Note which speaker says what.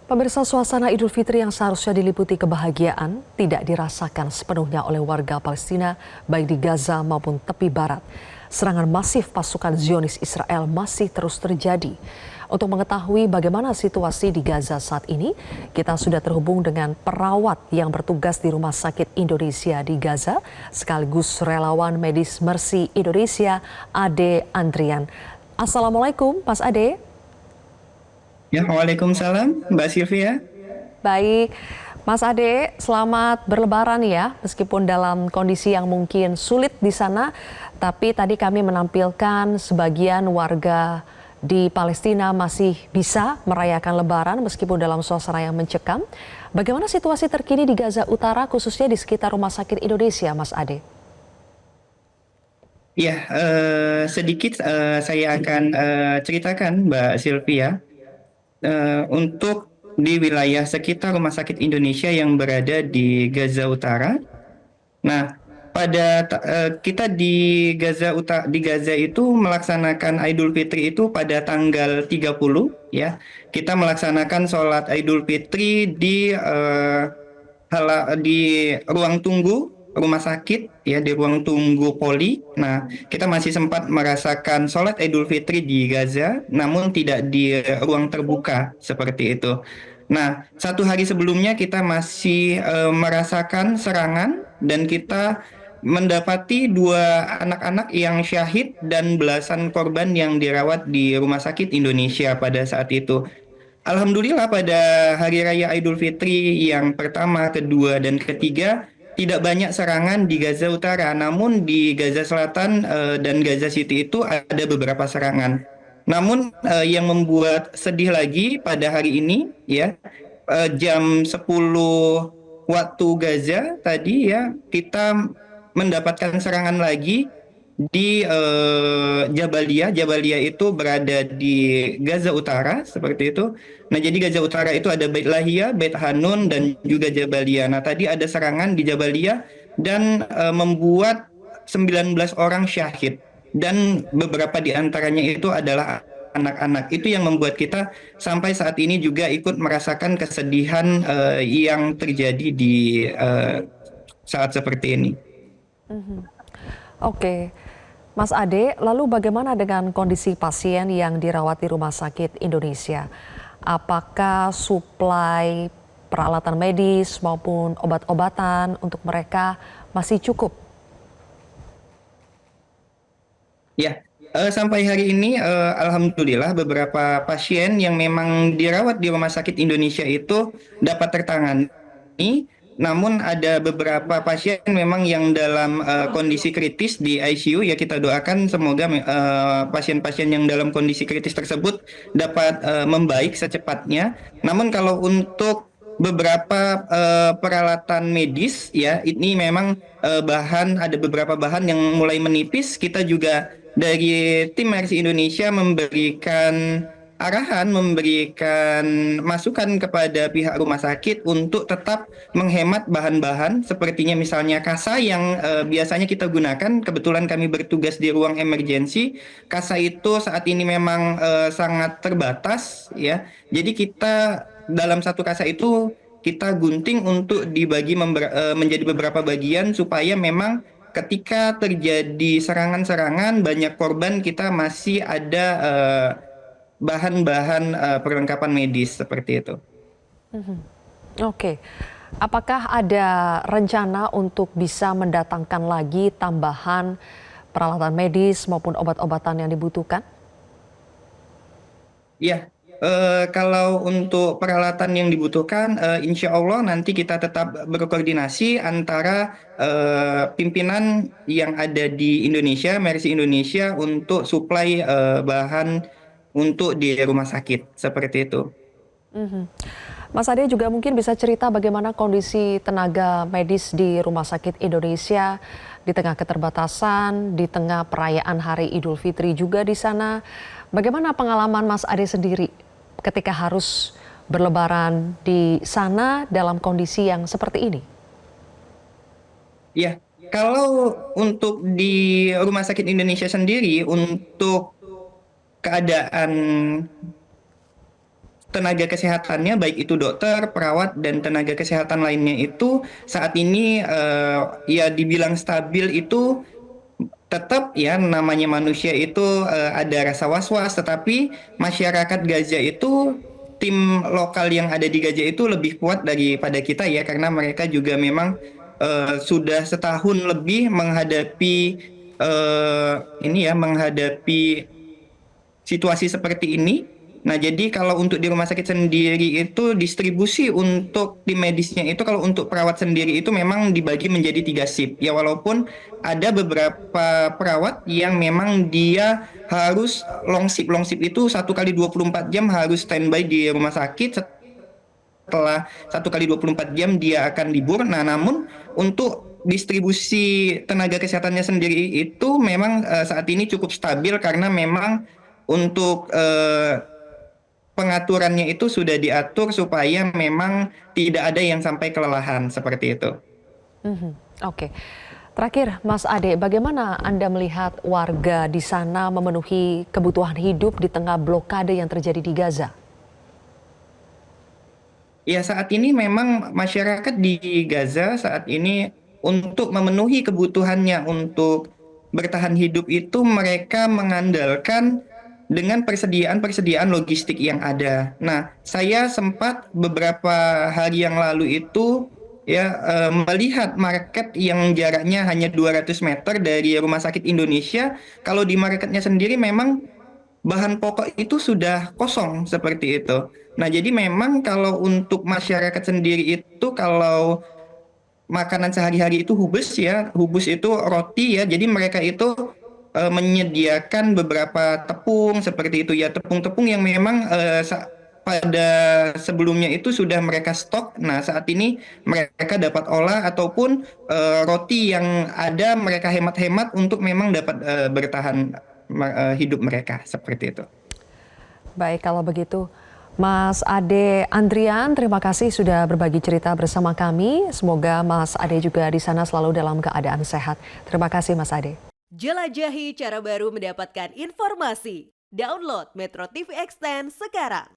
Speaker 1: Pemirsa, suasana Idul Fitri yang seharusnya diliputi kebahagiaan tidak dirasakan sepenuhnya oleh warga Palestina baik di Gaza maupun tepi barat. Serangan masif pasukan Zionis Israel masih terus terjadi. Untuk mengetahui bagaimana situasi di Gaza saat ini, kita sudah terhubung dengan perawat yang bertugas di Rumah Sakit Indonesia di Gaza, sekaligus relawan medis Mercy Indonesia, Ade Andrian. Assalamualaikum, Mas Ade.
Speaker 2: Ya, Waalaikumsalam, Mbak Sylvia.
Speaker 1: Baik, Mas Ade, selamat berlebaran ya, meskipun dalam kondisi yang mungkin sulit di sana, tapi tadi kami menampilkan sebagian warga di Palestina masih bisa merayakan lebaran meskipun dalam suasana yang mencekam. Bagaimana situasi terkini di Gaza Utara, khususnya di sekitar Rumah Sakit Indonesia, Mas Ade?
Speaker 2: Ya, sedikit saya akan ceritakan, Mbak Sylvia, untuk di wilayah sekitar Rumah Sakit Indonesia yang berada di Gaza Utara. Nah, kita di di Gaza itu melaksanakan Idul Fitri itu pada tanggal 30 ya. Kita melaksanakan sholat Idul Fitri di ruang tunggu rumah sakit ya, di ruang tunggu Poli. Nah, kita masih sempat merasakan sholat Idul Fitri di Gaza, namun tidak di ruang terbuka seperti itu. Nah, satu hari sebelumnya kita masih merasakan serangan dan kita mendapati dua anak-anak yang syahid dan belasan korban yang dirawat di Rumah Sakit Indonesia pada saat itu. Alhamdulillah pada Hari Raya Idul Fitri yang pertama, kedua, dan ketiga tidak banyak serangan di Gaza Utara. Namun di Gaza Selatan dan Gaza City itu ada beberapa serangan. Namun yang membuat sedih lagi pada hari ini ya, jam 10 waktu Gaza tadi ya, kita mendapatkan serangan lagi di Jabalia. Jabalia itu berada di Gaza Utara seperti itu. Nah, jadi Gaza Utara itu ada Beit Lahia, Beit Hanun, dan juga Jabalia. Nah, tadi ada serangan di Jabalia dan membuat 19 orang syahid. Dan beberapa di antaranya itu adalah anak-anak. Itu yang membuat kita sampai saat ini juga ikut merasakan kesedihan yang terjadi di saat seperti ini.
Speaker 1: Oke, Mas Ade, lalu bagaimana dengan kondisi pasien yang dirawat di Rumah Sakit Indonesia? Apakah suplai peralatan medis maupun obat-obatan untuk mereka masih cukup?
Speaker 2: Ya, sampai hari ini alhamdulillah beberapa pasien yang memang dirawat di Rumah Sakit Indonesia itu dapat tertangani. Namun ada beberapa pasien memang yang dalam kondisi kritis di ICU, ya kita doakan semoga pasien-pasien yang dalam kondisi kritis tersebut dapat membaik secepatnya. Namun kalau untuk beberapa peralatan medis ya ini memang ada beberapa bahan yang mulai menipis. Kita juga dari tim Mercy Indonesia memberikan arahan, memberikan masukan kepada pihak rumah sakit untuk tetap menghemat bahan-bahan sepertinya misalnya kasa yang biasanya kita gunakan. Kebetulan kami bertugas di ruang emergensi. Kasa itu saat ini memang sangat terbatas ya. Jadi kita dalam satu kasa itu kita gunting untuk menjadi beberapa bagian supaya memang ketika terjadi serangan-serangan banyak korban, kita masih ada bahan-bahan perlengkapan medis seperti itu.
Speaker 1: Oke, apakah ada rencana untuk bisa mendatangkan lagi tambahan peralatan medis maupun obat-obatan yang dibutuhkan?
Speaker 2: Ya, kalau untuk peralatan yang dibutuhkan, insya Allah nanti kita tetap berkoordinasi antara pimpinan yang ada di Indonesia, Mercy Indonesia, untuk suplai bahan untuk di rumah sakit seperti itu.
Speaker 1: Mas Ade juga mungkin bisa cerita bagaimana kondisi tenaga medis di Rumah Sakit Indonesia di tengah keterbatasan, di tengah perayaan Hari Idul Fitri juga di sana. Bagaimana pengalaman Mas Ade sendiri ketika harus berlebaran di sana dalam kondisi yang seperti ini?
Speaker 2: Ya, kalau untuk di Rumah Sakit Indonesia sendiri, untuk keadaan tenaga kesehatannya, baik itu dokter, perawat, dan tenaga kesehatan lainnya itu saat ini ya dibilang stabil itu tetap ya namanya manusia itu ada rasa was-was, tetapi masyarakat Gaza itu tim lokal yang ada di Gaza itu lebih kuat daripada kita ya karena mereka juga memang sudah setahun lebih menghadapi menghadapi situasi seperti ini. Nah, jadi kalau untuk di rumah sakit sendiri itu distribusi untuk tim medisnya itu kalau untuk perawat sendiri itu memang dibagi menjadi 3 shift. Ya walaupun ada beberapa perawat yang memang dia harus long shift. Long shift itu 1 kali 24 jam harus standby di rumah sakit. Setelah 1 kali 24 jam dia akan libur. Nah, namun untuk distribusi tenaga kesehatannya sendiri itu memang saat ini cukup stabil karena memang untuk pengaturannya itu sudah diatur supaya memang tidak ada yang sampai kelelahan seperti itu.
Speaker 1: Oke. Terakhir, Mas Ade, bagaimana Anda melihat warga di sana memenuhi kebutuhan hidup di tengah blokade yang terjadi di Gaza?
Speaker 2: Ya, saat ini memang masyarakat di Gaza saat ini untuk memenuhi kebutuhannya untuk bertahan hidup itu mereka mengandalkan dengan persediaan-persediaan logistik yang ada. Nah, saya sempat beberapa hari yang lalu itu ya melihat market yang jaraknya hanya 200 meter dari Rumah Sakit Indonesia. Kalau di marketnya sendiri memang bahan pokok itu sudah kosong seperti itu. Nah, jadi memang kalau untuk masyarakat sendiri itu kalau makanan sehari-hari itu hubus ya, hubus itu roti ya. Jadi mereka itu menyediakan beberapa tepung seperti itu ya, tepung-tepung yang memang pada sebelumnya itu sudah mereka stok. Nah, saat ini mereka dapat olah ataupun roti yang ada mereka hemat-hemat untuk memang dapat bertahan hidup mereka seperti itu.
Speaker 1: Baik, kalau begitu, Mas Ade Andrian, terima kasih sudah berbagi cerita bersama kami. Semoga Mas Ade juga di sana selalu dalam keadaan sehat. Terima kasih, Mas Ade.
Speaker 3: Jelajahi cara baru mendapatkan informasi. Download Metro TV Extend sekarang.